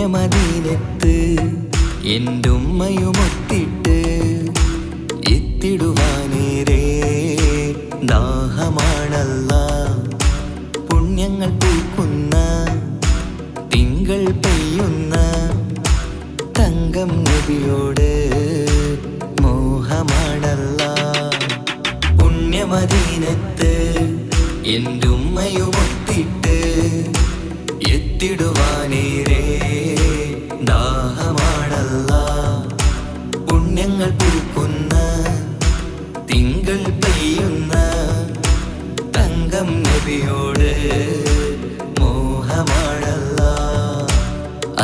പുണ്യമദീനത്ത് എന്റുമ്മയുമൊത്തിട്ട് എത്തിടുവാനേരെ ദാഹമാണല്ലാ. പുണ്യങ്ങൾ പൂക്കുന്ന തിങ്കൾ പെയ്യുന്ന തങ്കം നബിയോട് മോഹമാണല്ലാ. പുണ്യമദീനത്ത് എന്റുമ്മയുമൊത്തിട്ട് എത്തിടുവാനേരെ ദാഹമാണല്ലാ. പുണ്യങ്ങൾ പൂക്കുന്ന തിങ്കൾ പെയ്യുന്ന തങ്കം നബിയോട് മോഹമാണല്ലാ.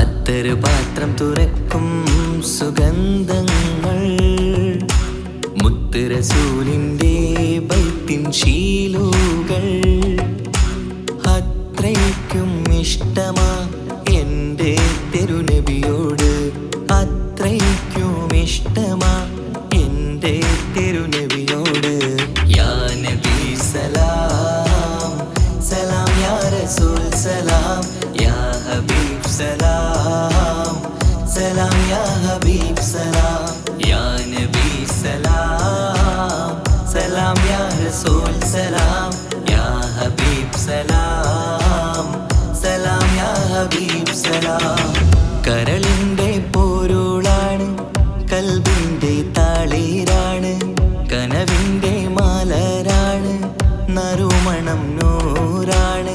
അത്തറ് പാത്രം തുറക്കും സുഗന്ധങ്ങൾ മുത്ത് റസൂലിൻ്റെ ബൈത്തിൻ ശീലുകൾ. അത്രയ്ക്കും ഇഷ്ടമാ എൻ്റെ തിരുനബിയോട്, അത്രയ്ക്കും ഇഷ്ടമാ എൻ്റെ തിരുനബിയോട്. യാ നബി സലാം സലാം, യാ റസൂൽ സലാം, യാ ഹബീബ് സലാം സലാം, യാ ഹബീബ് സലാം. യാ നബി സലാം സലാം, യാ റസൂൽ സലാം, യാ ഹബീബ് സലാം സലാം, യാ ഹബീബ് സലാം. കരളിൻ്റെ പോരുളാണ്, കൽബിൻ്റെ താളീരാണ്, കനവിൻ്റെ മാലരാണ്, നറുമണം നൂറാണ്.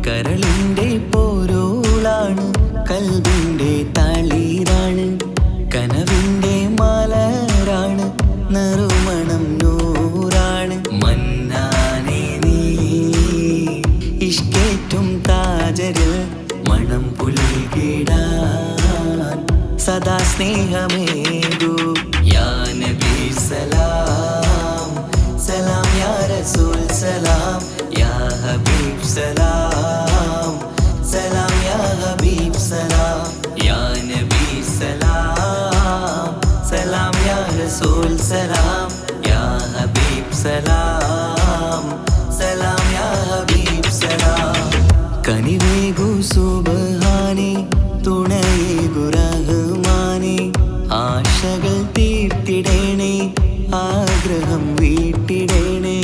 കരളിൻ്റെ പോരുളാണ്, കൽബിൻ്റെ താളീരാണ്, കനവിൻ്റെ മാലരാണ്, നറുമണം നൂറാണ്. മന്നാനേ നീ ഇഷ്കേറ്റും താജരിൽ മണം പുൽകിടാൻ സദാ സ്നേഹമേകൂ. യാ നബി സലാം സലാം, യാ റസൂൽ സലാം, യാ ഹബീബ് സലാം സലാം, യാ ഹബീബ് സലാം. യാ നബി സലാം സലാം, യാ റസൂൽ സലാം, യാ ഹബീബ് സലാം സലാം, യാ ഹബീബ് സലാം. കനിവേകു സുബ്ഹാനേ, തുണയേകു റഹ്മാനേ, ആശകൾ തീർത്തിടേണേ, ആഗ്രഹം വീട്ടിടേണേ.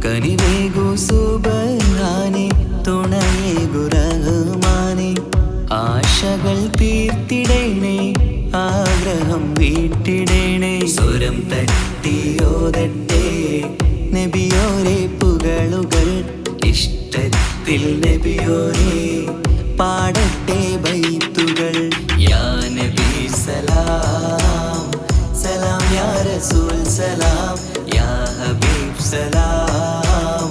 കനിവേകു സുബ്ഹാനേ, തുണയേകു റഹ്മാനേ, ആശകൾ തീർത്തിടേണേ, ആഗ്രഹം വീട്ടിടേണേ. സ്വരം തട്ടിയോതട്ടെ നബിയോരെ പുകളുകൾ, ഇഷ്ടത്തിൽ നബിയോരെ പാടട്ടെ ബൈത്തുകൾ. യാ നബി സലാം സലാം, യാ റസൂൽ സലാം, യാ ഹബീബ് സലാം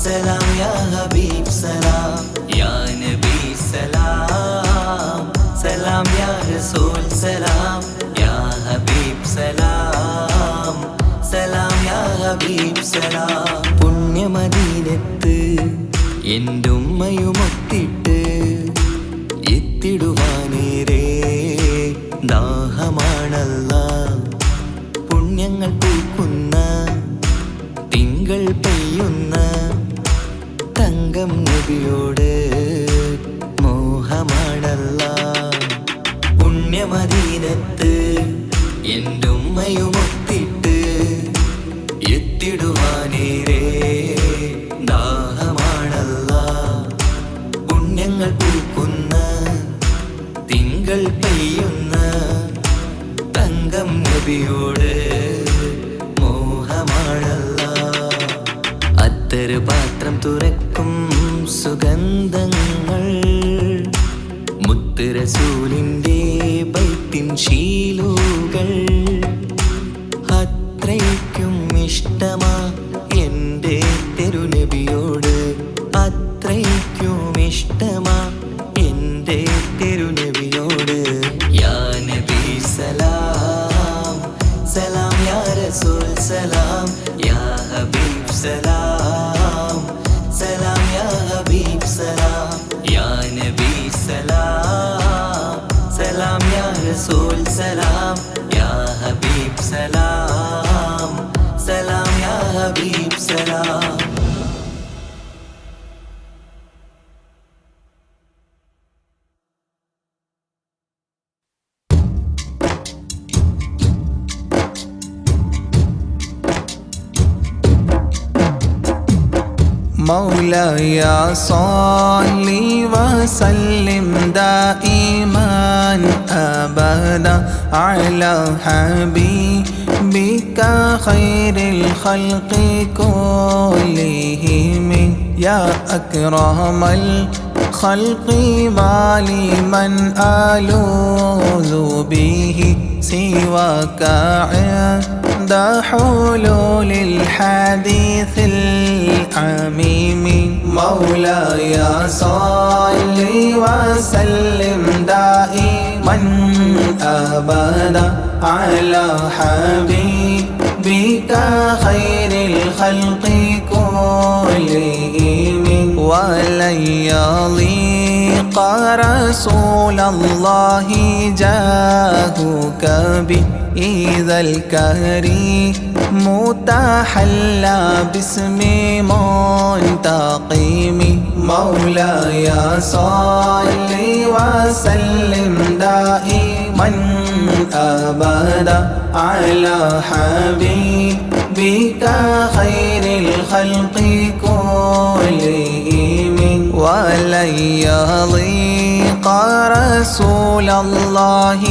സലാം, യാ ഹബീബ് സലാം. യാ നബി സലാം സലാം, യാ റസൂൽ സലാം, യാ ഹബീബ് സലാം സലാം, യാ ഹബീബ് സലാം. പുണ്യമദീനത്ത് എന്റുമ്മയുമൊത്തിട്ട് എത്തിടുവാനേരെ ദാഹമാണല്ലാ. പുണ്യങ്ങൾ പൂക്കുന്ന തിങ്കൾ പെയ്യുന്ന തങ്കം നബിയോട് മോഹമാണല്ലാ. പുണ്യമദീനത്ത് എന്റുമ്മയുമൊത്തിട്ട് എത്തിടുവാനേരെ ദാഹമാണല്ലാ. പുണ്യങ്ങൾ പൂക്കുന്ന തിങ്കൾ പെയ്യുന്ന തങ്കം നബിയോട് മോഹമാണല്ലാ. അത്തറ് പാത്രം തുറക്കും സുഗന്ധങ്ങൾ മുത്ത് റസൂലിൻ്റെ ബൈത്തിൻ ശീലുകൾ. അത്രയ്ക്കും ഇഷ്ടമാ എൻ്റെ തിരുനബിയോട്, അത്രയ്ക്കും ഇഷ്ടമാ എൻ്റെ തിരുനബിയോട്. യാ നബി സലാം സലാം, യാ റസൂൽ സലാം, യാ ഹബീബ് സലാം സലാം, യാ ഹബീബ് സലാം. യാ നബി സലാം സലാം, യാ റസൂൽ സലാം, യാ ഹബീബ് സലാം സലാം, യാ ഹബീബ് സലാം. مولاي صل وسلم دائما أبدا على حبيبك خير الخلق كلهم يا أكرم الخلق ولمن ألوذ به سواك عند حلول الحديث العميم مولاي صل وسلم دائما أبدا على حبيبك خير الخلق كلهم ولن يضيق رسول الله جاهك بإذا الكريم تحلى باسم منتقم مولاي صل وسلم دائما أبدا على حبيبك خير الخلق كلهم ولن يضيق رسول الله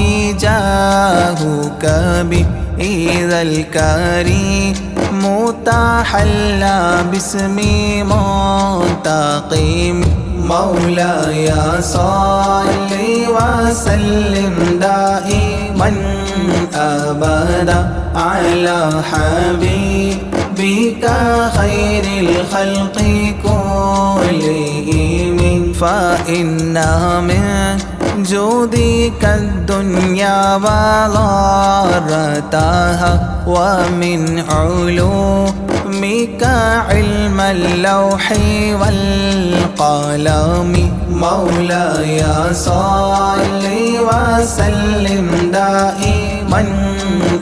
جاهك بإذا الكريم تحلى باسم منتقم مولاي صل وسلم دائما أبدا على حبيبك خير الخلق كلهم فإن من جودك الدنيا وضارتها ومن علومك علم اللوح والقلم مولاي صل وسلم دائما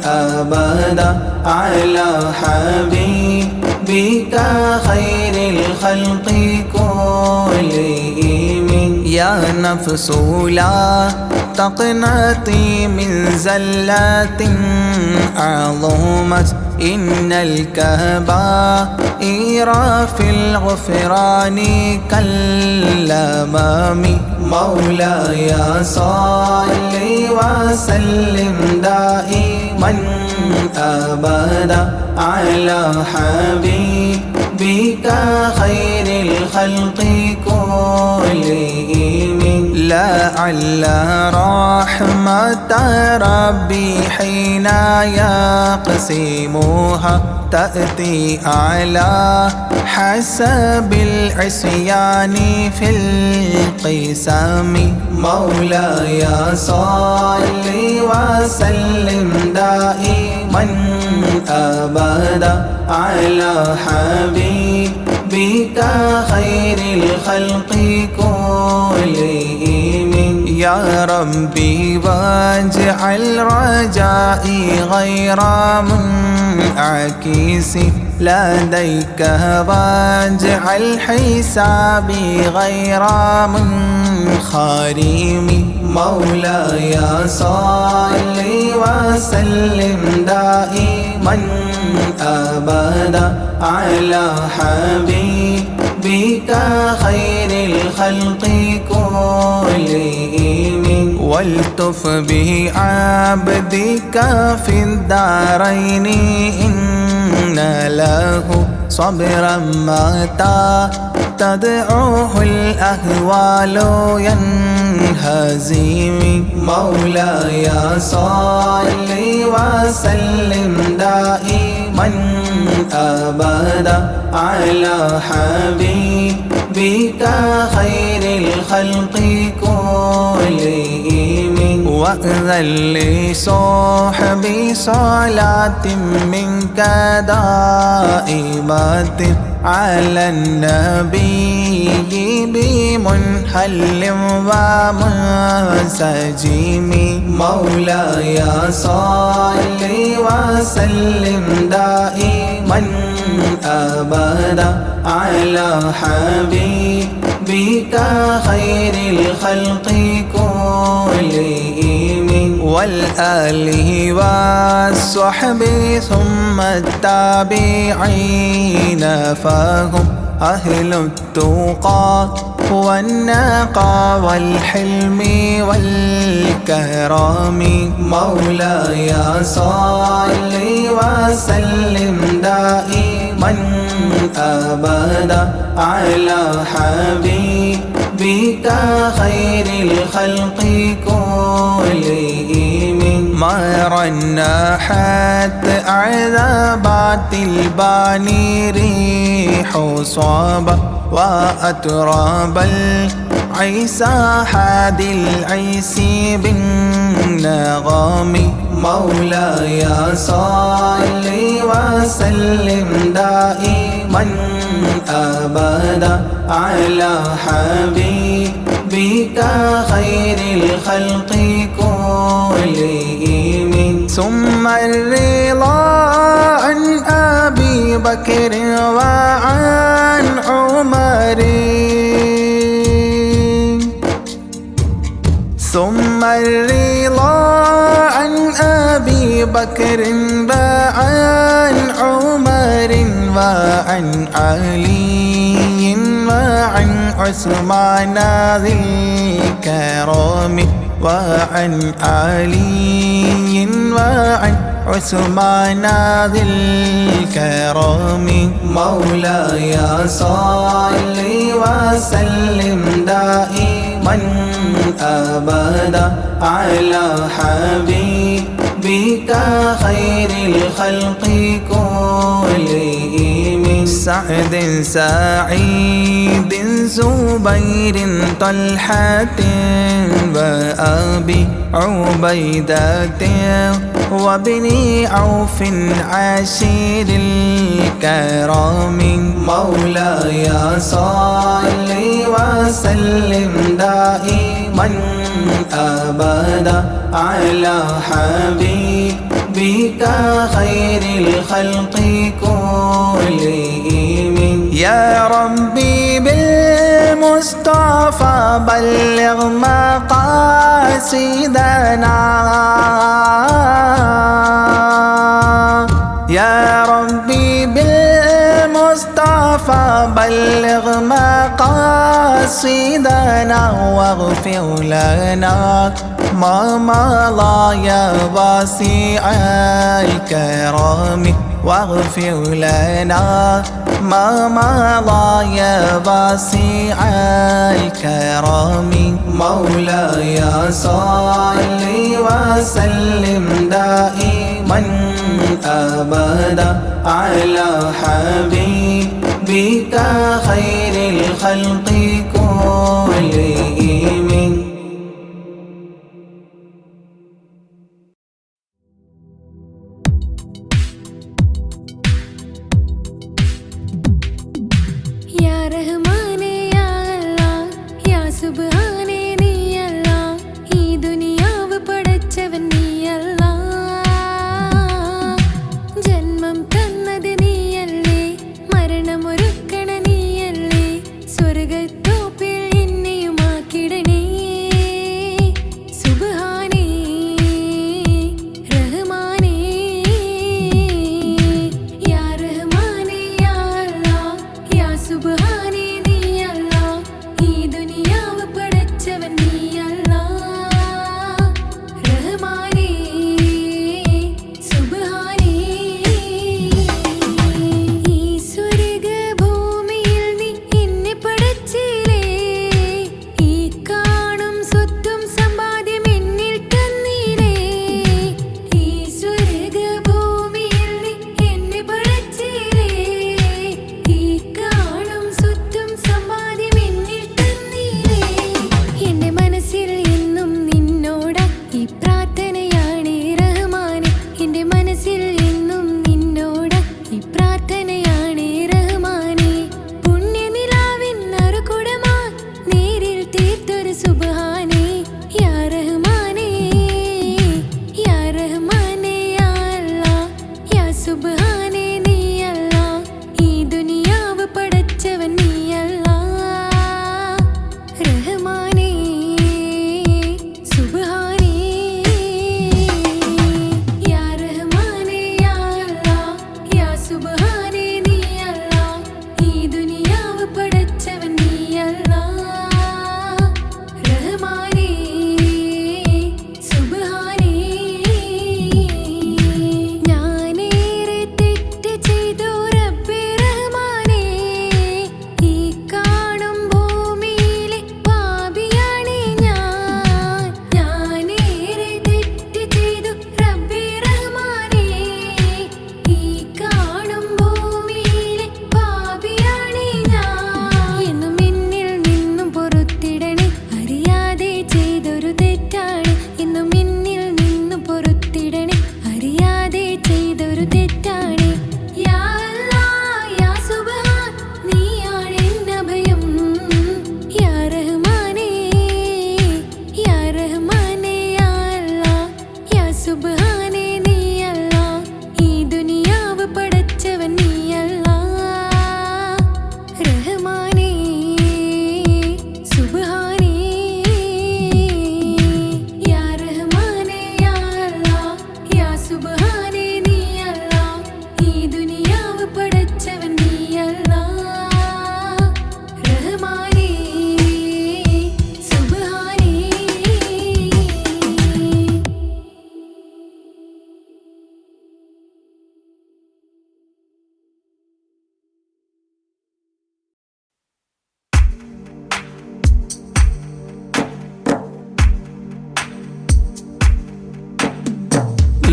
أبدا على حبيبك خير الخلق كلهم يا نفس لا تقنطي من زلات عظمت إن الكبائر في الغفران كالأمام مولاي صل وسلم دائما أبدا على حبيبك خير الخلق كلهم لعل رحمة ربي حين يقسمها تأتي على حسب العصيان في القسم مولاي صل وسلم دائما أبدا على حبيبك خير الخلق كلهم يا ربي واجعل رجائي غير منعكس لديك واجعل حسابي غير منخرم مولاي صل وسلم دائما أبدا على حبيبك خير الخلق كلهم والتف به عبدك في الدارين إن له صبرا متى تدعوه الأهوال ينهزم مولاي صل وسلم دائما أبدا على حبيبك خير الخلق كلهم وأذن لصحبي صلاة منك دائمة على النبي بمنحل ومنسجم مولاي صل وسلم دائما أبدا على حبيبك خير الخلق كلهم والآل والصحب ثم التابعين فهم أهل التقى والنقى والحلم والكرم. مولاي صل وسلم دائما أبدا على حبيبك خير الخلق كلهم. ما رنحت عذابات الباني ريح صابة وأتراب العيسى حاد العيس بالنغم. مولاي صل وسلم دائما أبدا على حبيبك خير الخلق كلهم. ثم الرضا عن أبي بكر وعن عمر، ثم الرضا عن أبي بكر وعن عمر وعن علي وعن عثمان ذي الكرم، وعن علي وعن عثمان ذي الكرم. مولاي صل وسلم دائما أبدا على حبيبك خير الخلق كلهم. سعد سعيد زبير طلحة وأبي عبيدة وابن عوف عشير الكرام. مولاي صل وسلم دائما أبدا على حبيبك خير الخلق كلهم. يا ربي بالمصطفى بلغ مقاصدنا، يا ربي بالمصطفى بلغ مقاصدنا واغفر لنا ما مضى يا واسع الكرم، واغفر لنا ما مضى يا واسع الكرم. مولاي صل وسلم دائما أبدا على حبيبك خير الخلق كلهم. يا رحماني يا الله يا സുബ്ഹാനേ നീ അല്ലാ, ഈ ദുനിയാവ് പടച്ചവൻ നീ അല്ലാ. ജന്മം തന്നത് നീയല്ലേ, മരണമൊരുക്കണ നീയല്ലേ, സ്വർഗത്തോപ്പിൽ എന്നെയുമാക്കിടണേ. സുബ്ഹാനേ റഹ്മാനേ യാ റഹ്മാനേ യാ അല്ലാ യാ സുബ്ഹാനേ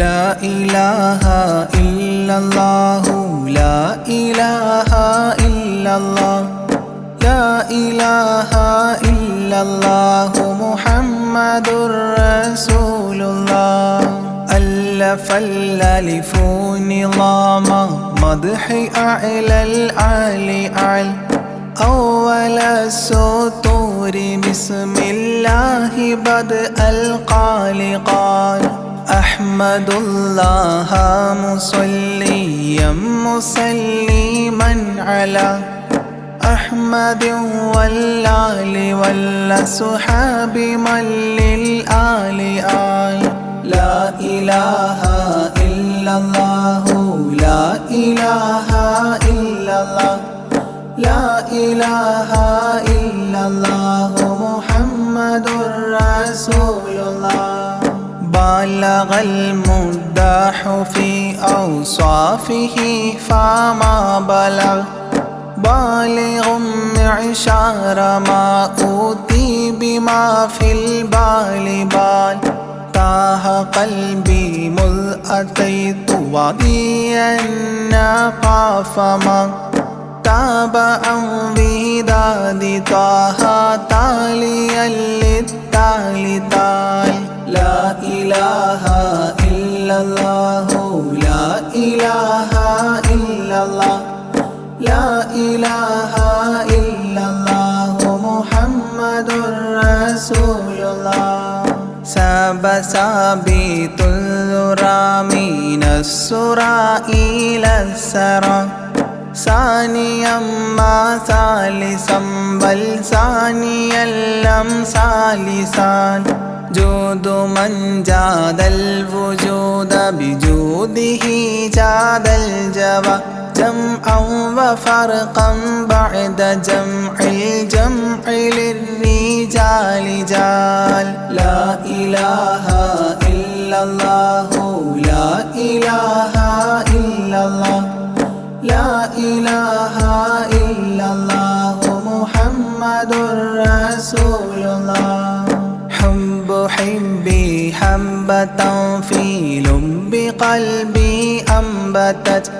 لا إله إلا الله لا إله إلا الله لا إله إلا الله محمد رسول الله ألف الألف نظام مدح أعلى الأعلى أعلى أول السطور بسم الله بدء القال قال أحمد الله مصليا مسلما على أحمد والآل والصحاب من للآل آل لا إله إلا الله لا إله إلا الله لا إله إلا الله محمد رسول الله بلغ المداح في أوصافه فما بلغ بالغ معشار ما أوتي بما في البال بال تاه قلبي مذ أتيت واديا قاف ما تابعا بهداد طه تاليا للتالي تال لا إله إلا الله لا إله إلا الله لا إله إلا الله محمد رسول الله ساب سابيت الذرى من السرى إلى السرى ثانيا ما ثالثا بل ثانيا لم ثالثان جود من جاد الوجود بجوده جاد الجوى جمعا وفرقا بعد جمع الجمع للرجال جال لا إله إلا الله لا إله إلا الله لا إله إلا الله محمد رسول الله حب حبي حبة في لب قلبي أنبتت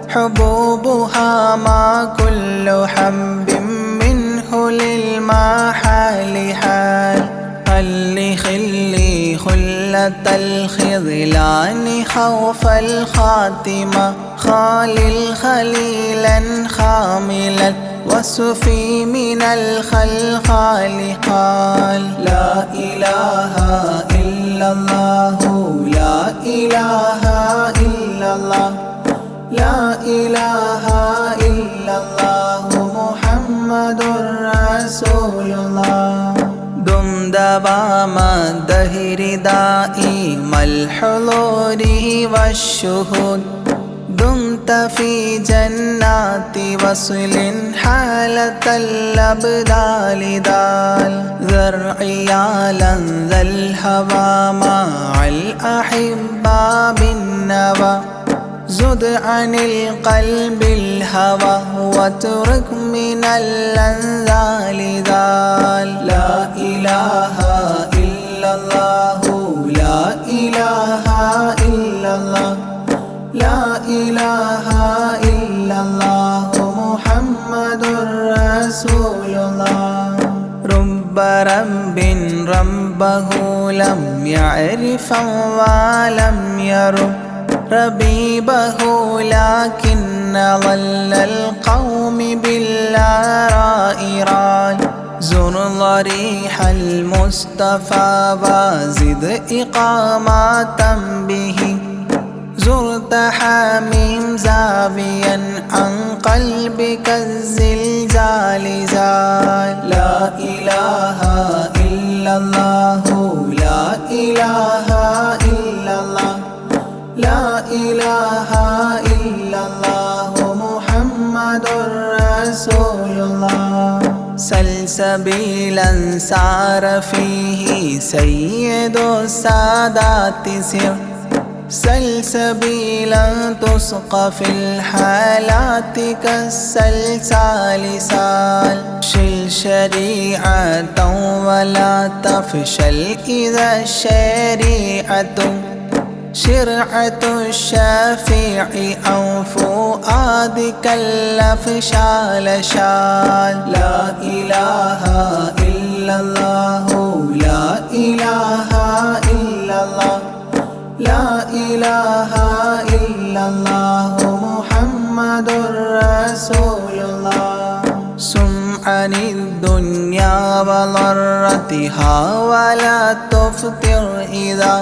حبوبها ما كل حب منه للمحال حال خلي خلي خلة الخذلان خوف الخاتمة خالل خليلا خاملا وصفي من الخلخال قال لا إله إلا الله لا إله إلا الله لا إله إلا الله محمد رسول الله دم دوام الدهر دائم الحضور والشهود دمت في جنات وصل حالة الأبدال دال ذرعيالا ذا الهوى مع الأحبة بالنوى زد عن القلب الهوى واترك من الأنذال ذال لا إله إلا الله لا إله إلا الله لا إله إلا الله محمد رسول الله رب رب ربه لم يعرف ولم يرب ربيبه لكن ظل القوم بالآراء رال زر ضريح المصطفى وزد إقامة به زرت حميم زاويا عن قلبك الزلزال زال لا إله إلا الله لا إله إلا الله لا إله إلا الله محمد رسول الله سلسبيلا سار فيه سيد السادات سر سلسبيلا تسقى في الحالات كالسلسال سال شل شريعة ولا تفشل إذا الشريعة شرعة الشافع أو فؤادك الأفشال شال. لا إله إلا الله لا إله إلا الله لا إله إلا الله محمد رسول الله. سم عن الدنيا وضرتها ولا تفطر إذا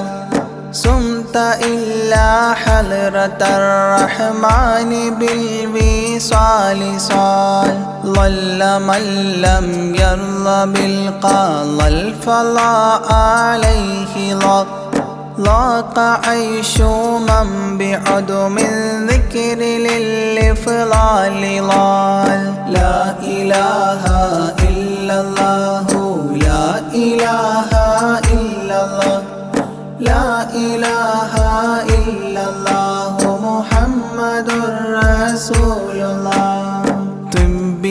صمت إلا حضرة الرحمن بالوصال صال. ضل من لم يرضى بالقضاء الفضاء عليه ضاق عيش من بعدم الذكر للإفضال ضال. لا إله إلا الله لا إله إلا الله لا إله إلا الله محمد رسول الله. طب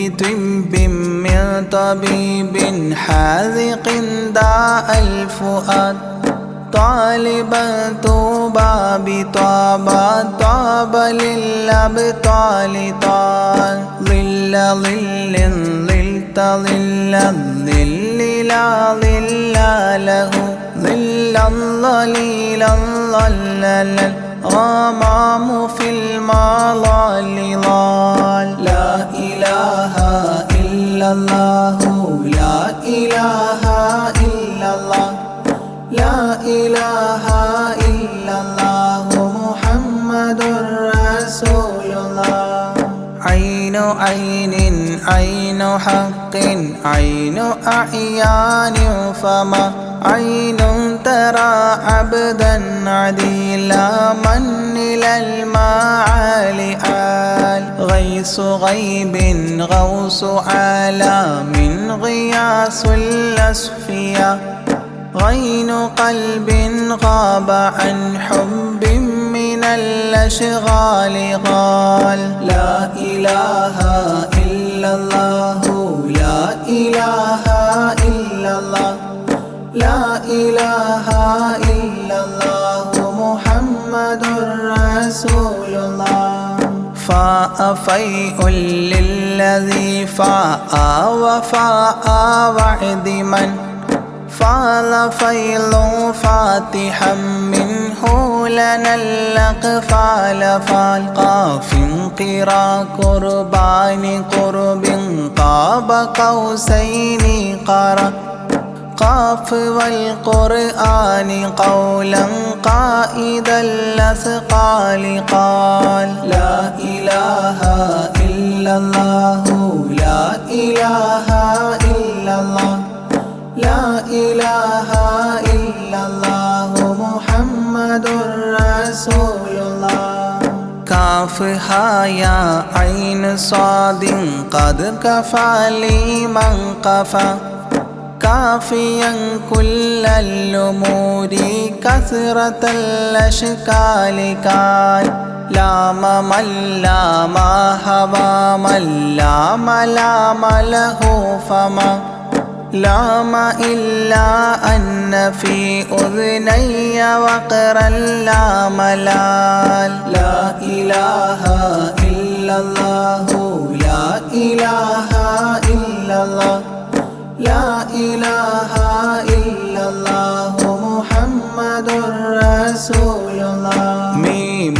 من طبيب حاذق داء الفؤاد طالبا طوبى بطابى طاب للأبطال طال. ظل ظلت ظل الظل لا ظل له ظل الظليل الظلل الغمام في المظال ضال. لا إله إلا الله لا إله إلا الله لا إله إلا الله محمد رسول الله. عين عين عين حق عين أعيان فما عين ترى عبدا عديلا من إلى المعالي آل. غيث غيب غوث عالم غياث الأصفياء غين قلب غاب عن حب من الأشغال غال. لا إله إلا الله لا إله إلا الله لا إله إلا الله محمد رسول الله. فاء فيء للذي فاء وفاء وعد من فاض فيض فاتحا منه لنا الأقفال فالقاف قرى قربان قرب قاب قوسين قرى قاف والقرآن قولا قائد الأثقال قال. لا إله إلا الله لا إله إلا الله لا إله إلا الله محمد رسول الله. كافها يا عين صاد قد كفى لي من قفى كافيا كل الأمور كثرة الأشكال كان. لام من لام هوى من لام لام له فما لام إلا أن في أذني وقرا لا ملال. لا إله إلا الله لا إله إلا الله لا إله إلا الله محمد رسول الله. ميم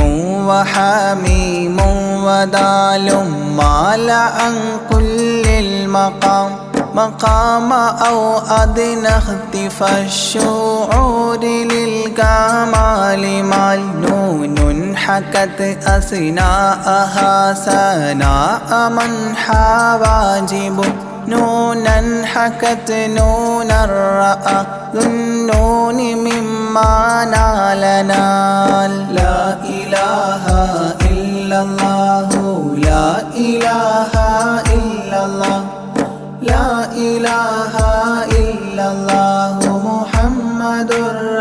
وحميم ودال مال عن كل المقام مقام أو أدنى اختفى الشعور للكمال مال. نون حكت أثناءها ثناء من حواجب نونا حكت نون الرأى ذو النون مما نال نال. لا إله إلا الله لا إله إلا الله لا إله إلا الله محمد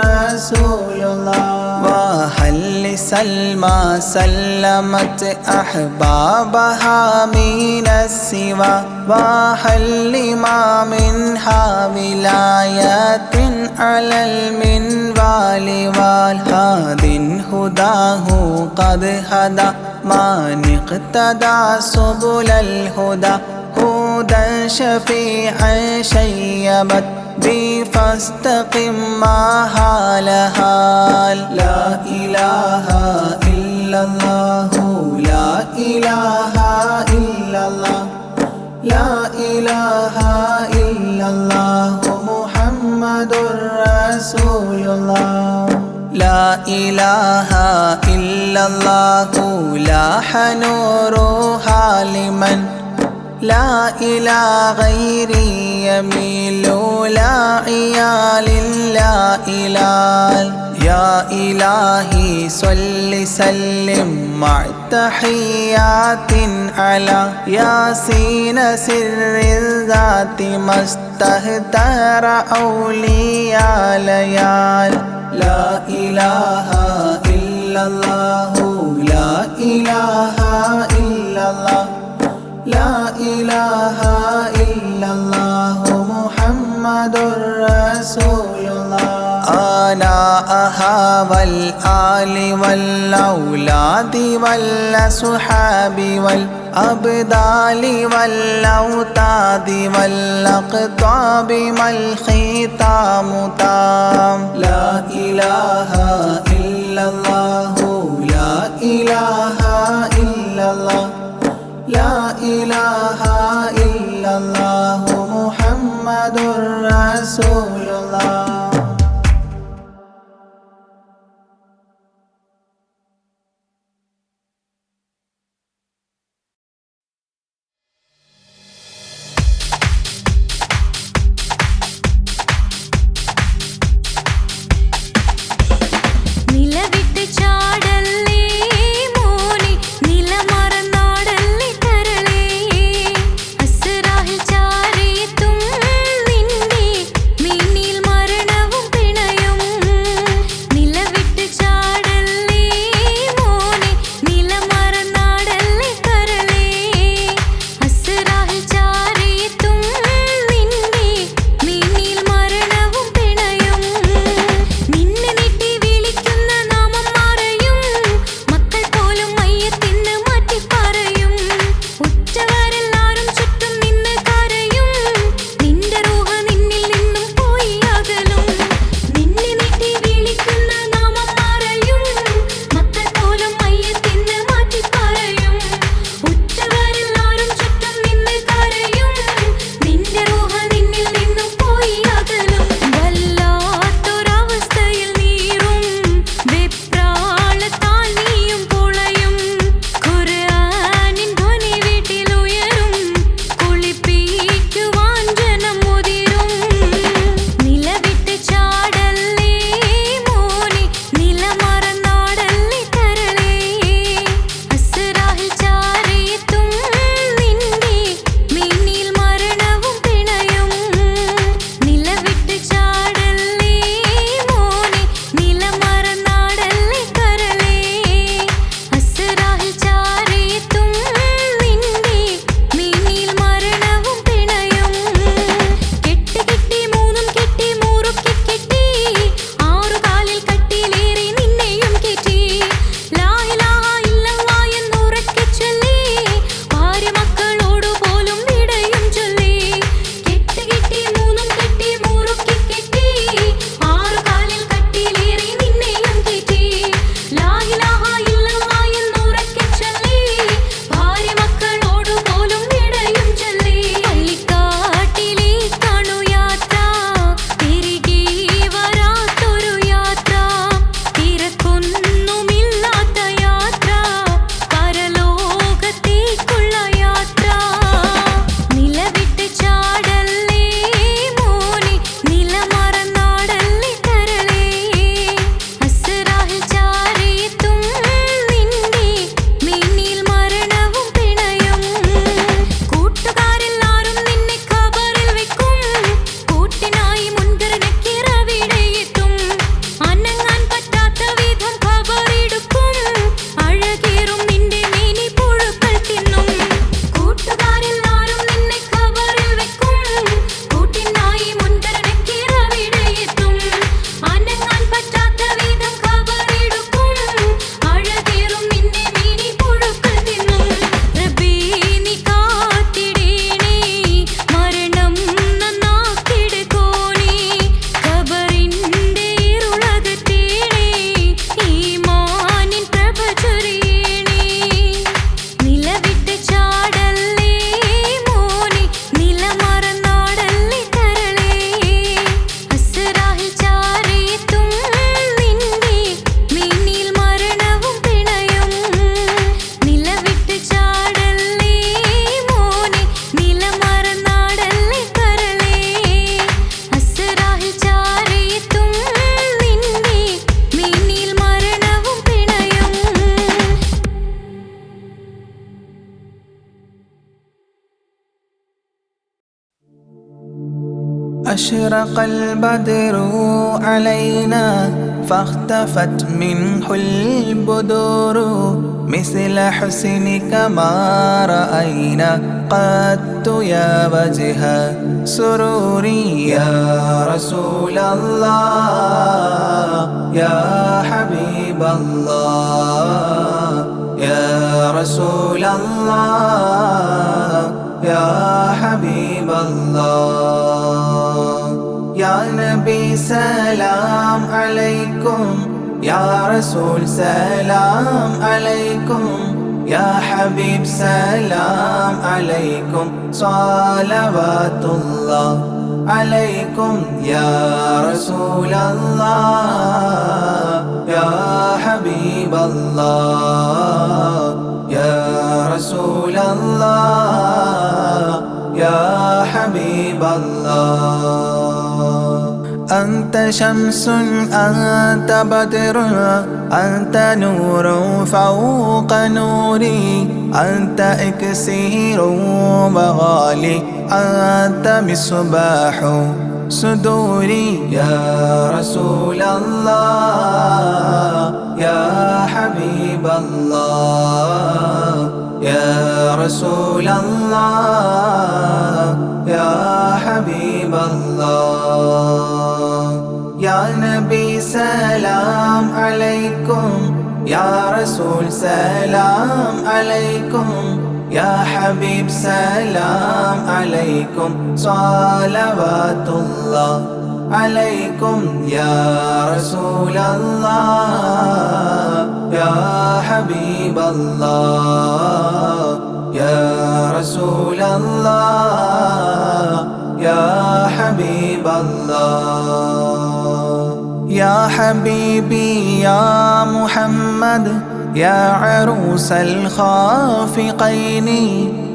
رسول الله. وهل لسلمى سلمت أحبابها من السوى وهل لما منها ولاية على المنوال والهاد هداه قد هدى من اقتدى سبل الهدى هدى شفيعا شيبت بي فاستقم ما هال هال لا إله إلا الله لا إله إلا الله لا إله إلا الله محمد رسول الله لا إله إلا الله لاح نورها لمن لا إلى غيري يميل لا عيال لا إلال يا إلهي صل سلم مع تحيات على ياسين سر الذات ما استهتر أولياء ليال لا إله إلا الله لا إله إلا الله لا إله إلا الله محمد رسول الله آناءها والآل والأولاد والأصحاب والأبدال والأوتاد والأقطاب ما الختام تام لا إله إلا الله لا إله إلا الله لا إله إلا الله محمد رسول الله മറ أشرق البدر علينا فاختفت منه البدور مثل حسنك ما رأينا قط يا وجه سروري يا رسول الله يا حبيب الله يا رسول الله يا حبيب الله يا نبي سلام عليكم يا رسول سلام عليكم يا حبيب سلام عليكم صلوات الله عليكم يا رسول الله يا حبيب الله يا رسول الله يا حبيب الله أنت شمس أنت بدر أنت نور فوق نوري أنت إكسير وغالي أنت مصباح صدوري يا رسول الله يا حبيب الله يا رسول الله يا حبيب الله يا نبي سلام عليكم يا رسول سلام عليكم يا حبيب سلام عليكم صلوات الله عليكم يا رسول الله يا حبيب الله يا رسول الله يا حبيب الله يا حبيبي يا محمد يا عروس الخافقين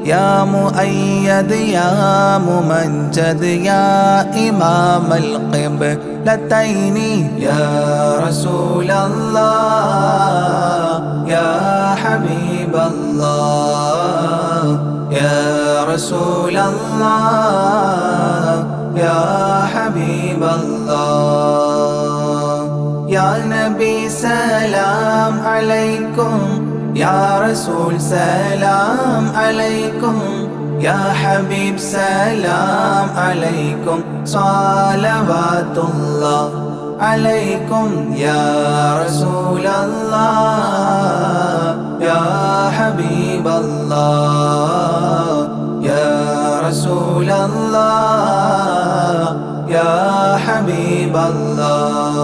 يا مؤيد يا ممجد يا إمام القبلتين يا رسول الله يا حبيب الله يا رسول الله يا حبيب الله يا نبي سلام عليكم يا رسول سلام عليكم يا حبيب سلام عليكم صلوات الله عليكم يا رسول الله يا حبيب الله يا رسول الله يا حبيب الله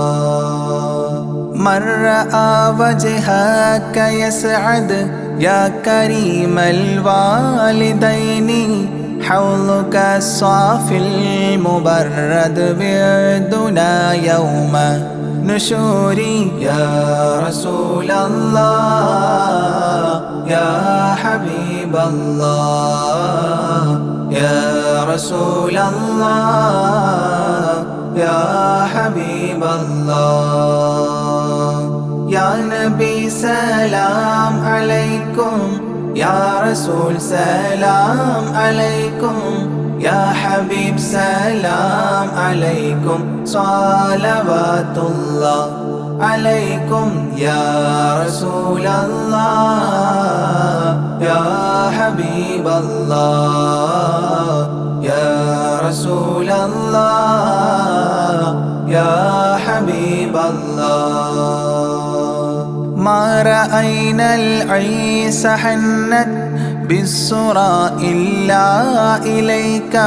من رأى وجهك يسعد يا كريم الوالدين حوضك الصافي المبرد بردنا يوم نشوري يا رسول الله يا حبيب الله يا رسول الله يا حبيب الله يا نبي سلام عليكم يا رسول سلام عليكم يا حبيب سلام عليكم صلوات الله عليكم يا رسول الله يا حبيب الله يا رسول الله يا حبيب الله ما رأينا العيس حنت بالسرى إلا إليك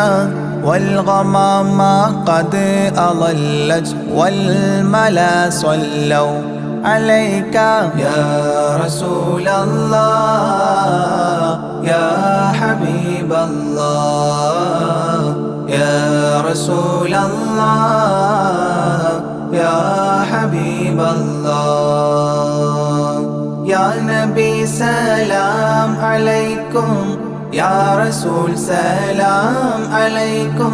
والغمام قد أضلت والملا صلوا عليك يا رسول الله يا حبيب الله يا رسول الله يا حبيب الله يا نبي سلام عليكم يا رسول سلام عليكم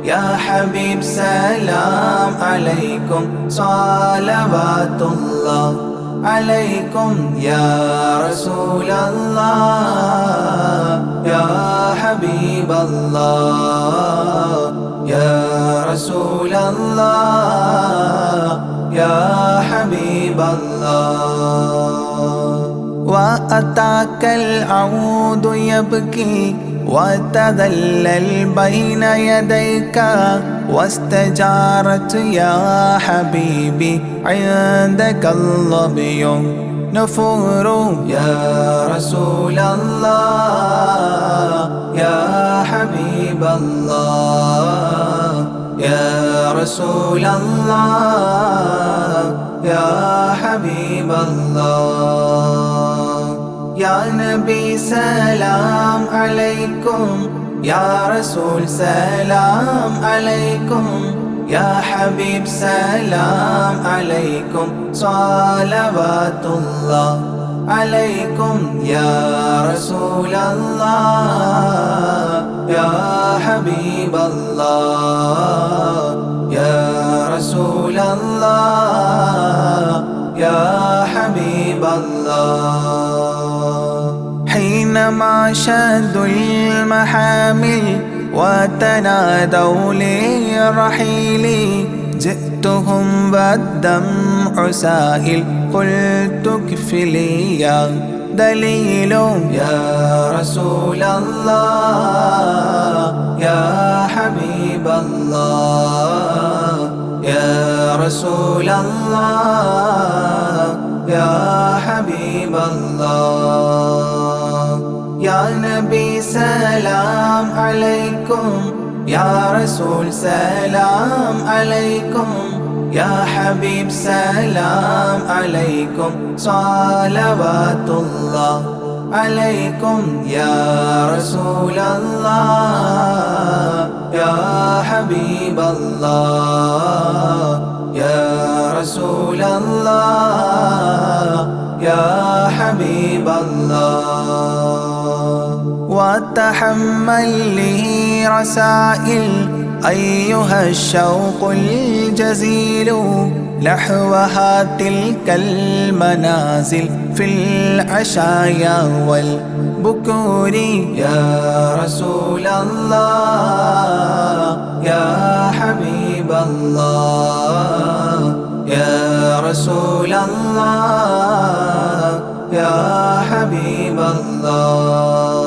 يا حبيب سلام عليكم صلوات الله عليكم يا رسول الله يا حبيب الله يا رسول الله يا حبيب الله. وأتاك العود يبكي وتذلل بين يديك واستجارت يا حبيبي عندك الظبي نفور. يا رسول الله يا حبيب الله يا رسول الله يا حبيب الله. يا نبي سلام عليكم يا رسول سلام عليكم يا حبيب سلام عليكم صلوات الله عليكم. يا رسول الله يا حبيب الله يا رسول الله يا حبيب الله. حينما شدوا المحامل وتنادوا للرحيل جئتهم والدمع سائل قلت كفلي يا دليل. يا رسول الله يا حبيب الله يا رسول الله يا حبيب الله. يا نبي سلام عليكم يا رسول سلام عليكم يا حبيب سلام عليكم صلوات الله عليكم. يا رسول الله يا حبيب الله يا رسول الله يا حبيب الله. وتحمل لي رسائل أيها الشوق الجزيل نحوها تلك المنازل في العشايا والبكور. يا رسول الله يا حبيب الله يا رسول الله يا حبيب الله.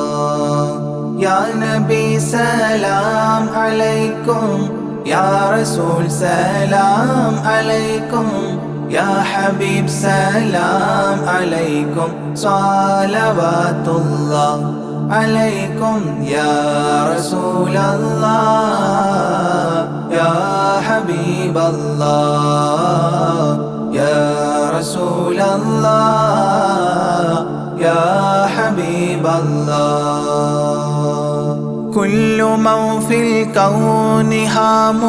يا نبي سلام عليكم يا رسول سلام عليكم يا حبيب سلام عليكم صلوات الله عليكم. يا رسول الله يا حبيب الله يا رسول الله يا حبيب الله. كل من في الكون هام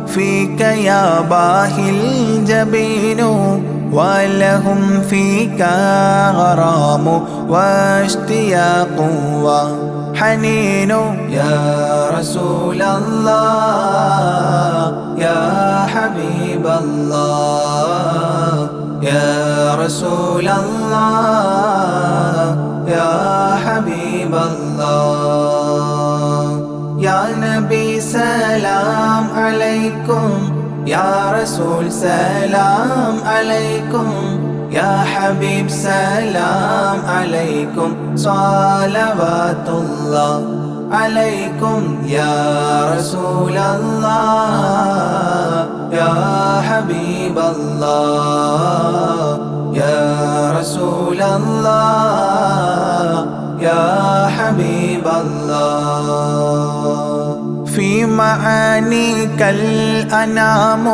فيك يا باهي الجبين ولهم فيك غرام واشتياق وحنين. يا رسول الله يا حبيب الله يا رسول الله يا حبيب الله. يا نبي سلام عليكم يا رسول سلام عليكم يا حبيب سلام عليكم صلوات الله عليكم. يا رسول الله يا حبيب الله يا رسول الله يا حبيب الله. في معانيك الأنام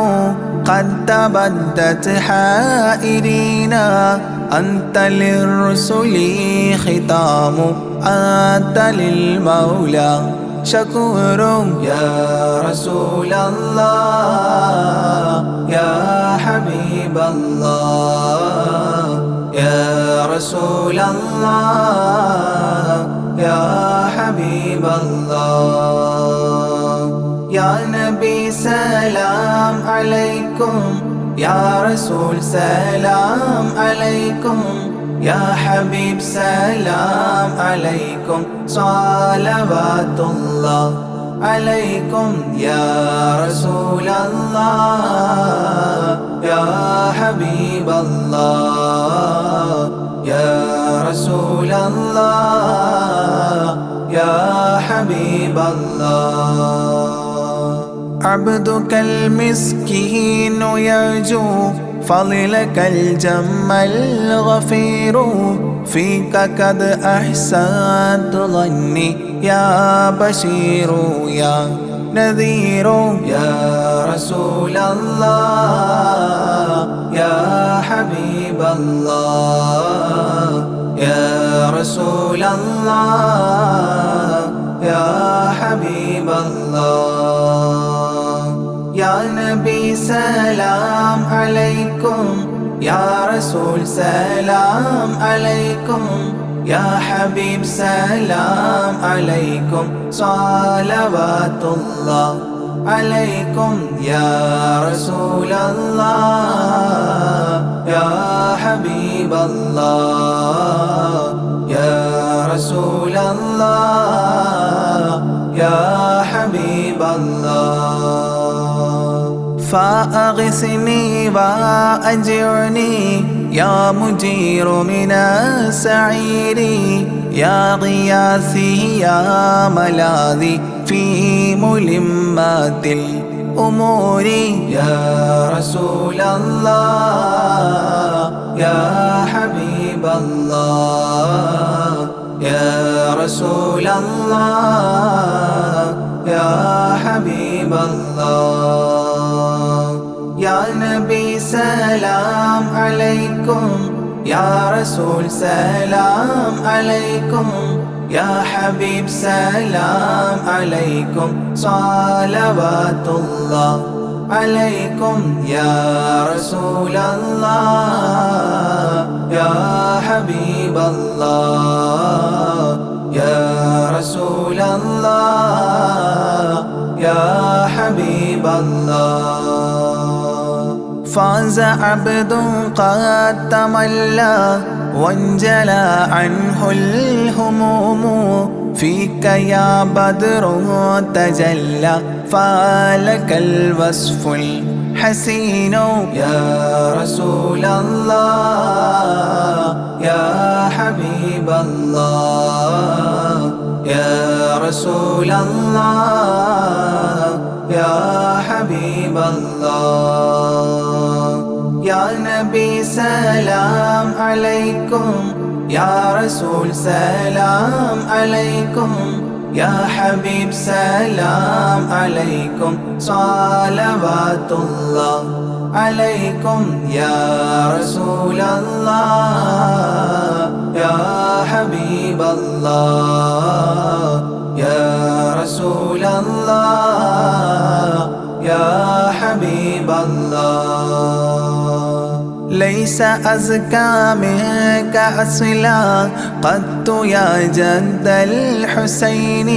قد تبدت حائرين أنت للرسل ختام أنت للمولى شكور. يا رسول الله يا حبيب الله يا رسول الله يا حبيب الله. يا نبي سلام عليكم يا رسول سلام عليكم يا حبيب سلام عليكم صلوات الله عليكم يا رسول الله يا حبيب الله يا رسول الله يا حبيب الله. عبدك المسكين يرجو فضلك الجم الغفير فيك قد أحسنت ظني يا بشير يا نذير يا رسول الله يا حبيب الله يا رسول الله يا حبيب الله. يا نبي سلام عليكم يا رسول سلام عليكم يا حبيب سلام عليكم صلوات الله عليكم يا رسول الله يا حبيب الله يا رسول الله يا حبيب الله. فأغثني وأجرني يا مجير من السعير يا غياثي يا ملاذي في ملمات الأمور يا رسول الله يا حبيب الله يا رسول الله يا حبيب الله. يا نبي سلام عليكم يا رسول سلام عليكم يا حبيب سلام عليكم صلوات الله عليكم يا رسول الله يا حبيب الله يا رسول الله يا حبيب الله. فاز عبد قد تملى وانجلى عنه الهموم فيك يا بدر تجلى فلك الوصف الحسين يا رسول الله يا حبيب الله يا رسول الله يا حبيب الله. يا نبي سلام عليكم يا رسول سلام عليكم يا حبيب سلام عليكم صلوات الله عليكم يا رسول الله يا حبيب الله يا رسول الله يا حبيب الله. ليس أزكى منك أصلا قدت يا جد الحسين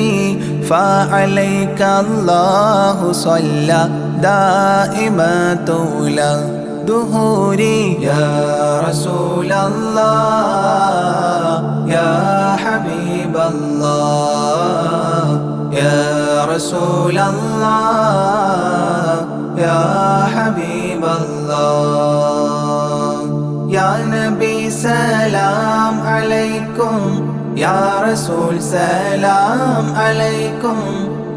فعليك الله صلى دائما طول دهوري يا رسول الله يا حبيب الله يا رسول الله يا حبيب الله. يا نبي سلام عليكم يا رسول سلام عليكم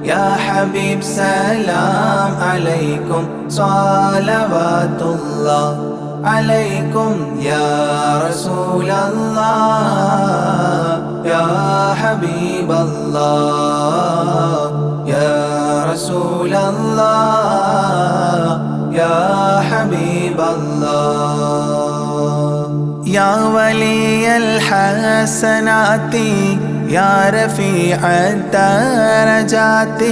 يا حبيب سلام عليكم صلوات الله عليكم يا رسول الله يا حبيب الله يا رسول الله يا حبيب الله. يا ولي الحسنات يا رفيع الدرجات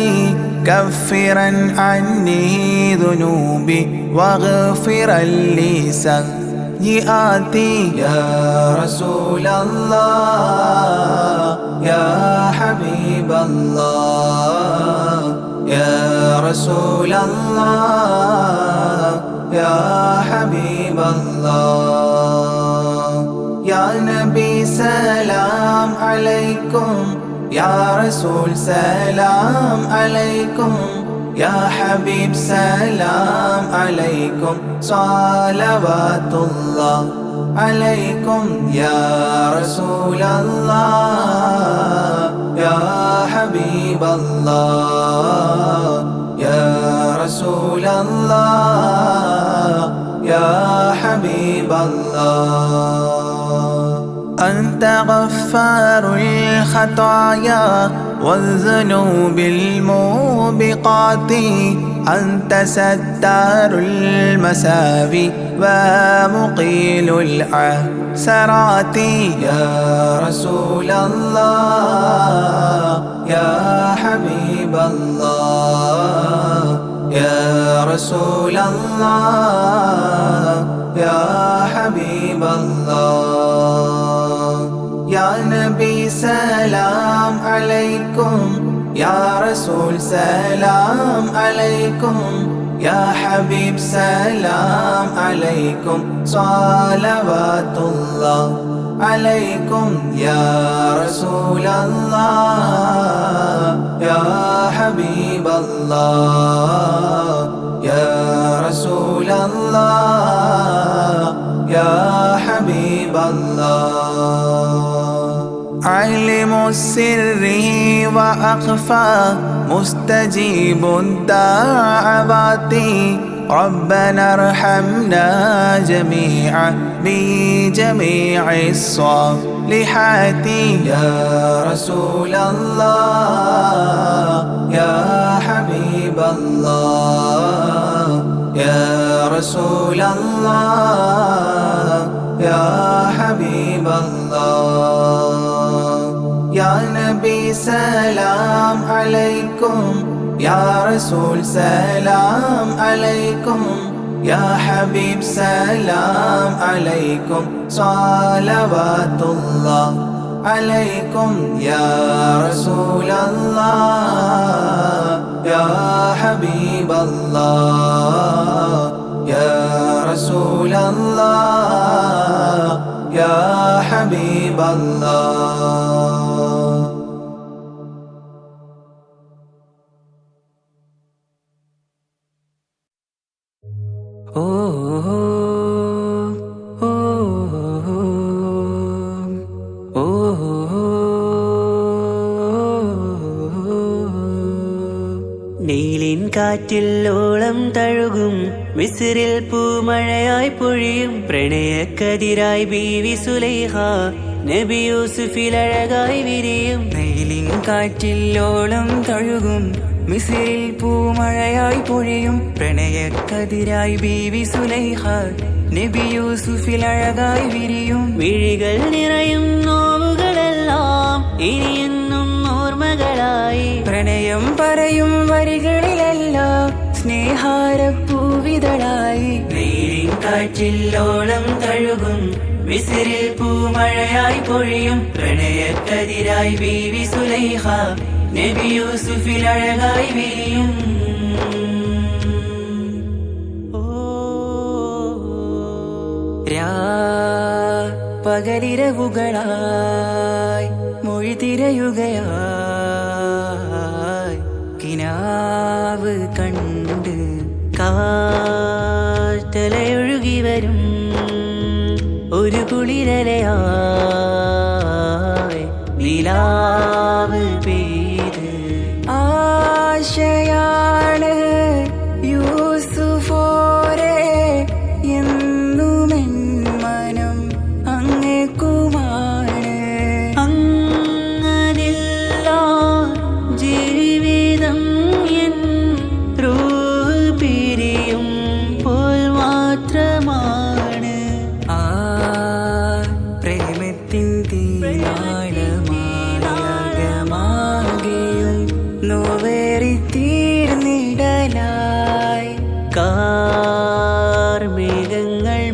كفرا عني ذنوبي واغفرا لي سيئاتي يا رسول الله يا حبيب الله يا رسول الله يا حبيب الله. يا نبي سلام عليكم يا رسول سلام عليكم يا حبيب سلام عليكم صلوات الله عليكم يا رسول الله يا حبيب الله يا رسول الله يا حبيب الله أنت غفار الخطايا والذنوب الموبقات أنت ستار المساوي ومقيل العثرات يا رسول الله يا حبيب الله يا رسول الله يا حبيب الله يا نبي سلام عليكم يا رسول سلام عليكم يا حبيب سلام عليكم صلوات الله عليكم يا رسول الله يا حبيب الله يا رسول الله يا حبيب الله علم السر وأخفى مستجيب الدعوات ربنا ارحمنا جميعا بجميع الصالحات يا رسول الله يا حبيب الله يا رسول الله يا حبيب الله يا نبي سلام عليكم يا رسول سلام عليكم يا حبيب سلام عليكم صلوات الله عليكم يا رسول الله يا حبيب الله يا رسول الله يا حبيب الله നീലിൻ കാറ്റില്ലോളം തഴുകും മിസ്രിൽ പൂമഴയായി പൊഴിയും പ്രണയക്കതിരായി ബീവി സുലൈഹ നബി യൂസുഫിലഴകായി വിരിയും. നീലിൻ കാറ്റില്ലോളം തഴുകും മിസ്രിൽ പൂമഴയായി പൊഴിയും പ്രണയക്കതിരായി ബീവി സുലൈഹ നബി യൂസുഫിലഴകായി വിരിയും. മിഴികൾ നിറയും നോവുകളെല്ലാം ഇനിയെന്നും ഓർമ്മകളായി പ്രണയം പറയും വരികളിലെല്ലാം സ്നേഹാരപ്പൂവിതളായി. നീലിൻ കാറ്റില്ലോളം തഴുകും മിസ്രിൽ പൂമഴയായി പൊഴിയും പ്രണയക്കതിരായി ബീവി സുലൈഹ നബി യൂസുഫിലഴകായി വിരിയും. പകലിരവുകളായി മൊഴി തിരയുകയായി കിനാവ് കണ്ട് കാറ്റലയൊഴുകി വരും ഒരു കുളിരലയായി നിലാവ് പെയ്ത് ആശയാണ് യൂസുഫോരെ എന്നുമെൻ മനം അങ്ങേക്കുമാണ്. അങ്ങനില്ല ജീവിതം എൻ റൂഹ് പിരിയും പോൽ മാത്രമാണ്. ആ പ്രേമത്തിൻ തീനാളമാകമാകെയും നോവേറി തീർന്നിടലായി. കാർമേഘങ്ങൾ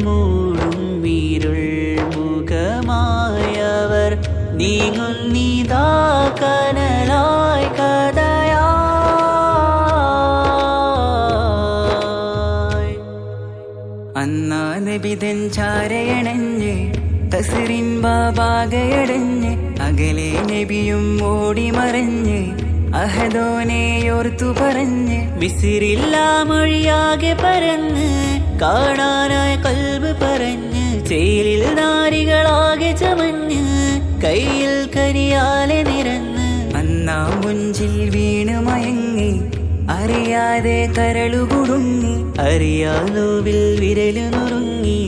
മൂടും വീരുൾ മുഖമായവർ നീങ്ങുന്നിതാ കനലായി കഥയായി. അന്നാ നബിതൻ ചാരയണഞ്ഞ് തസ്റിൻ ബാബാകയടഞ്ഞ് അകലെ നബിയും ഓടി മറഞ്ഞ് അഹദോനെയോർത്തു പറഞ്ഞ് മിസിറില്ലാ മൊഴിയാകെ പരന്ന് കാണാനായ കൽബ് പറഞ്ഞ് ചേലിൽ നാരികളാകെ ചമഞ്ഞ് കയ്യിൽ കരിയാലെ നിരന്ന് അന്നാ മുഞ്ചിൽ വീണ് മയങ്ങി അറിയാതെ കരളുകുടുങ്ങി അറിയാലോവിൽ വിരലു നുറുങ്ങി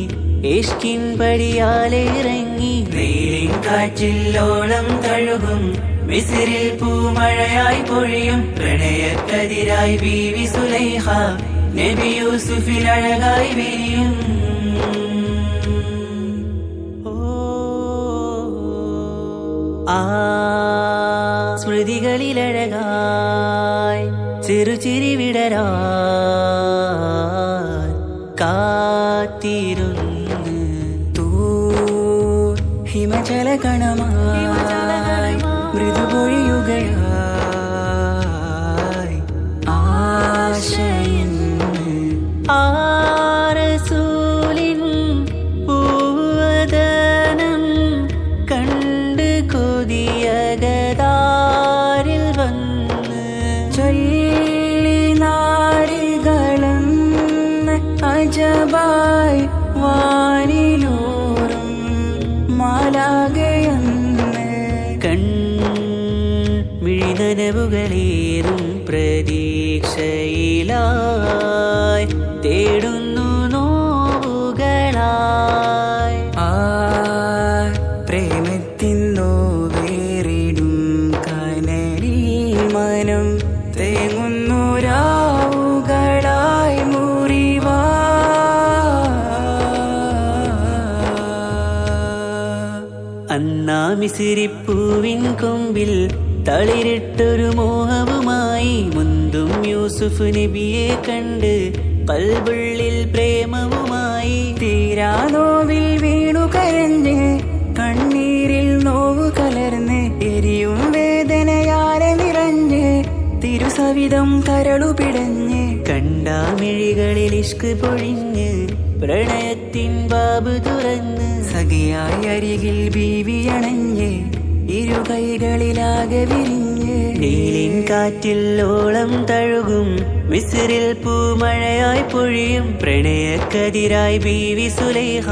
ഇഷ്കിൻ പടിയാലെ ഇറങ്ങി വെയിലിൻ കാറ്റില്ലോളം തഴുകും മിസിറിൽ പൂമഴയായി പൊഴിയും പ്രണയക്കതിരായി ബീവി സുലൈഹ നബി യൂസുഫിൽ അഴകായി വിരിയും ആ സ്മൃതികളിലഴകായി ചെറുചിരി വിടരാ കാത്തിരുന്ന് ഹിമജല കണമായി മൃദുപൊഴിയുകയായി ആശയിൻ ആരസൂലിൻ പൂവദനം കണ്ട് കൊതിയകതാരിൽ വന്ന് ചൊല്ലി നാരികളെന്ന് അജബായി വാനിലൂറും മാലാകയെന്ന് മിഴിനനവുകളേറും പ്രതീക്ഷയിലായി തേടുന്നു നോവുകളായി ആ പ്രേമത്തിന്നോ വേറിടും കനലിൽ മനം തേങ്ങുന്നു രാവുകളായി മുറിവാ അന്നാ മിസിരിപ്പൂവിൻ കൊമ്പിൽ തളിരിട്ടൊരു മോഹവുമായി മുന്തും യൂസുഫ് നബിയെ കണ്ട് കൽബുള്ളിൽ പ്രേമവുമായി തീരാ നോവിൽ വീണു കരഞ്ഞ് കണ്ണീരിൽ നോവ് കലർന്ന് എരിയും വേദനയാലെ നിറഞ്ഞ് തിരുസവിധം കരളു പിടഞ്ഞ് കണ്ടാമിഴികളിൽ ഇഷ്ക് പൊഴിഞ്ഞ് പ്രണയത്തിൻ ബാബ് തുറന്ന് സഖിയായി അരികിൽ ബീവി അണഞ്ഞ് ഇരു കൈകളിലാകെ വിരിഞ്ഞ് നീലിൻ കാറ്റിൽ ഓളം തഴുകും മിസിറിൽ പൂമഴയായി പൊഴിയും പ്രണയക്കതിരായി ബീവി സുലൈഹ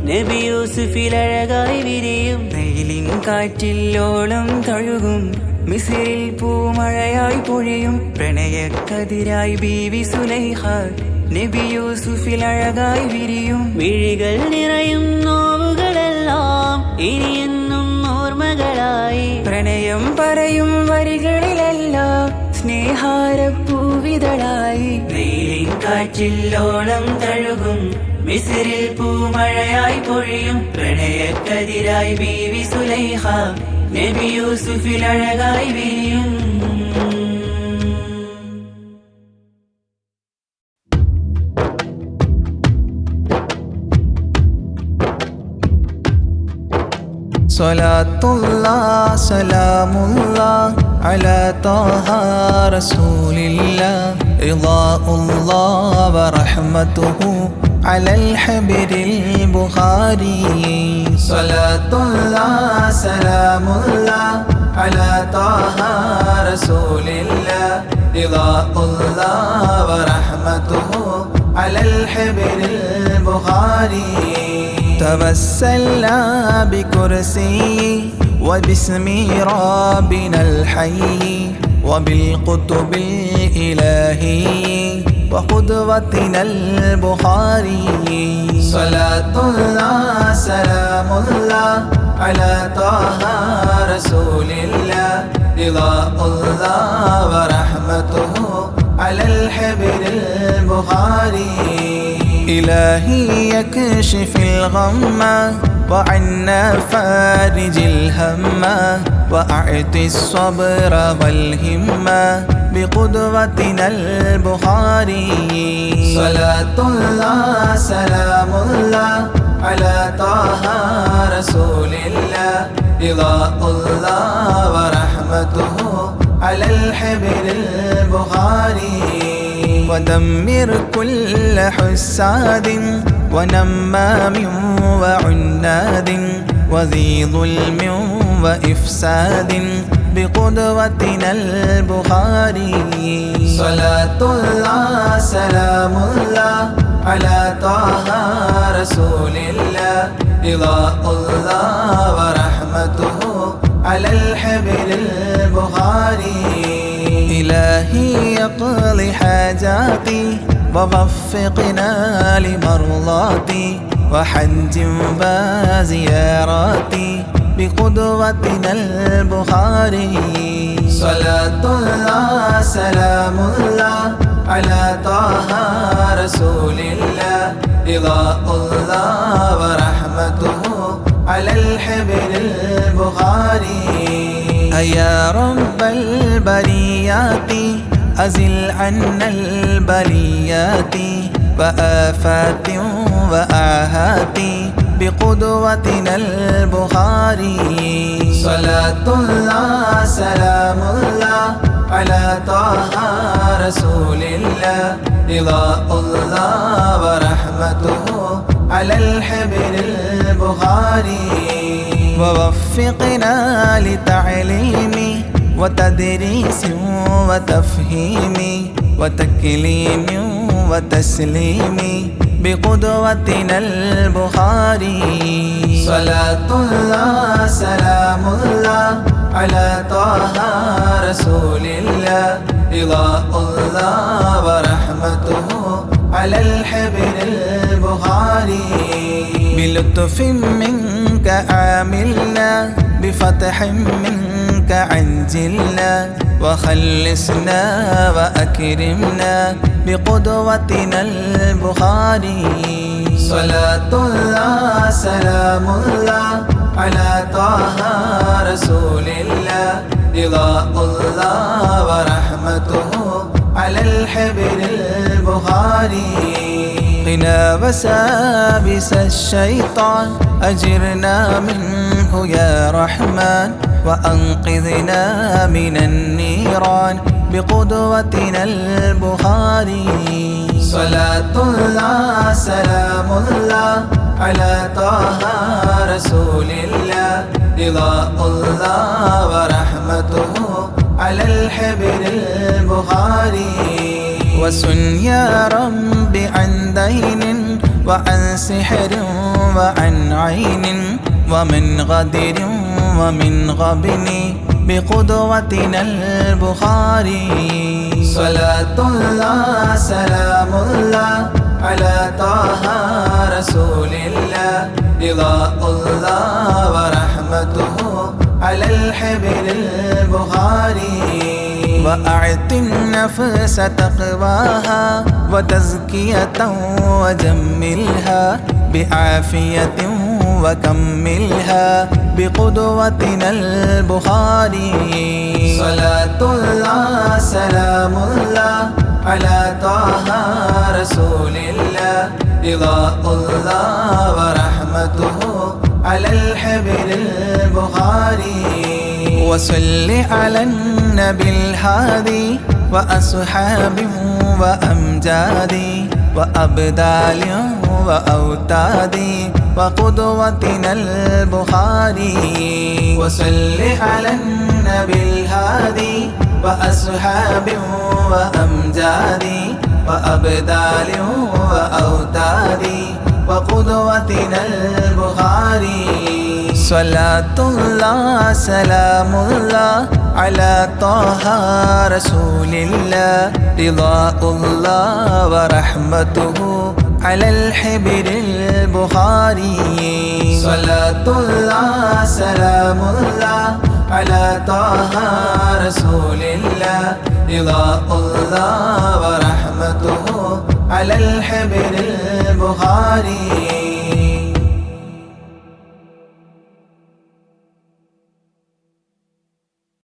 നബി യൂസുഫിൽ അഴകായി വിരിയും വെയിലിൻ കാറ്റില്ലോളം തഴുകും മിസിറിൽ പൂമഴയായി പൊഴിയും പ്രണയക്കതിരായി ബീവി സുലൈഹ നബി യൂസുഫിൽ അഴകായി വിരിയും മിഴികൾ നിറയും നോവുകളെല്ലാം ഇനിയെന്നും ഓർമ്മകളായി പ്രണയം പറയും വരികളിലെല്ലാം സ്നേഹാരപ്പൂവിതളായി വെയിലിൻ കാറ്റില്ലോളം തഴുകും മിസിറിൽ പൂമഴയായി പൊഴിയും പ്രണയക്കതിരായി ബീവി സുലൈഹ നബി യൂസുഫിൽ അഴകായി വിരിയും സ്വലാത്തുല്ലാഹ് സലാമുല്ലാഹ് അലാ ത്വാഹ റസൂലില്ലാഹ് റിളാഉല്ലാഹ് വറഹ്മതുഹു അലൽ ഹബീബിൽ ബുഖാരി സ്വലാത്തുല്ലാഹ് സലാമുല്ലാഹ് അലാ ത്വാഹ റസൂലില്ലാഹ് റിളാഉല്ലാഹ് വറഹ്മതുഹു അലൽ ഹബീബിൽ ബുഖാരി توسلنا بكرسي وباسم ربنا الحي وبالقطب الإلهي وقدوتنا البخاري صلاة الله سلام الله على طه رسول الله رضاء الله ورحمته على الحبر البخاري إلهي يكشف الغم وعنا فارج الهم وأعطي الصبر والهمة بقدوتنا البخاري صلاة الله سلام الله على طه رسول الله رضاء الله ورحمته على الحبر البخاري ودمر كل حساد ونمام وعناد وذي ظلم وإفساد بقدوتنا البخاري. صلاة الله سلام الله على طه رسول الله رضاء الله ورحمته على الحبر البخاري. إلهي يقضي حاجاتي ووفقنا لمرضاتي وحج وزياراتي بقدوتنا البخاري. صلاة الله سلام الله على طه رسول الله رضاء الله ورحمته على الحبر البخاري. يا رب البريات أزل عنا البليات وآفات وآهات بقدوتنا البخاري. صلاة الله سلام الله على طه رسول الله رضاء الله ورحمته على الحبر البخاري. ووفقنا لتعليم وتدريس وتفهيم وتكليم وتسليم بقدوتنا البخاري. صلاة الله سلام الله على طه رسول الله رضاء الله ورحمته على الحبر البخاري. بلطف منك عاملنا بفتح منك عجلنا وخلصنا وأكرمنا بقدوتنا البخاري. صلاة الله سلام الله على طه رسول الله رضاء الله ورحمته على الحبر البخاري. قنا وسابس الشيطان أجرنا منه يا رحمن وأنقذنا من النيران بقدوتنا البخاري. صلاة الله سلام الله على طه رسول الله رضاء الله ورحمته على الحبر البخاري. وسن يا رب عن دين وعن سحر وعن عين ومن غدر ومن غبن بقدوتنا البخاري. صلاة الله سلام الله على طه رسول الله رضاء الله ورحمته على الحبر البخاري. وأعط النفس تقواها وتزكية وجملها بعافية وكملها بقدوتنا البخاري. صلاة الله سلام الله على طه رسول الله رضاء الله ورحمته على الحبر البخاري. وصل على النبي الهادي وأصحاب وأمجاد وأبدال وأوتاد وقدوتنا البخاري. وصل على النبي الهادي وأصحاب وأمجاد وأبدال وأوتاد وقدوتنا البخاري. صلاة الله سلام الله على طه رسول الله رضاء الله ورحمته على الحبر البخاري. صلاة الله سلام الله على طه رسول الله رضاء الله ورحمته على الحبر البخاري.